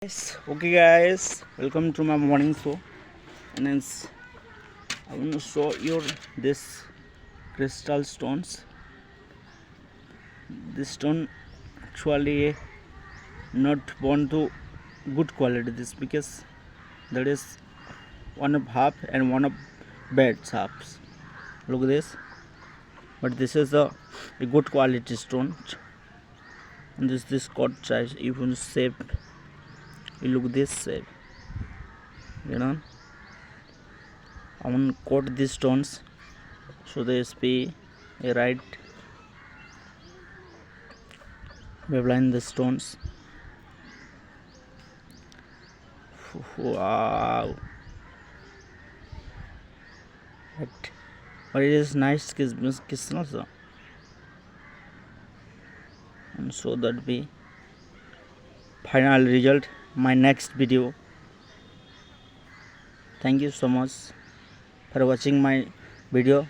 Okay guys, welcome to my morning show. And I want to show you this crystal stones. This stone actually not born to good quality. This because there is one of half and one of bad halves. Look at this. But this is a good quality stone. And this cord size even shape. You look this shape. You know. I want to coat these stones so they be a right waveline the stones. Wow, but it is nice kiss also, and so that be final result my next video. Thank you so much for watching my video.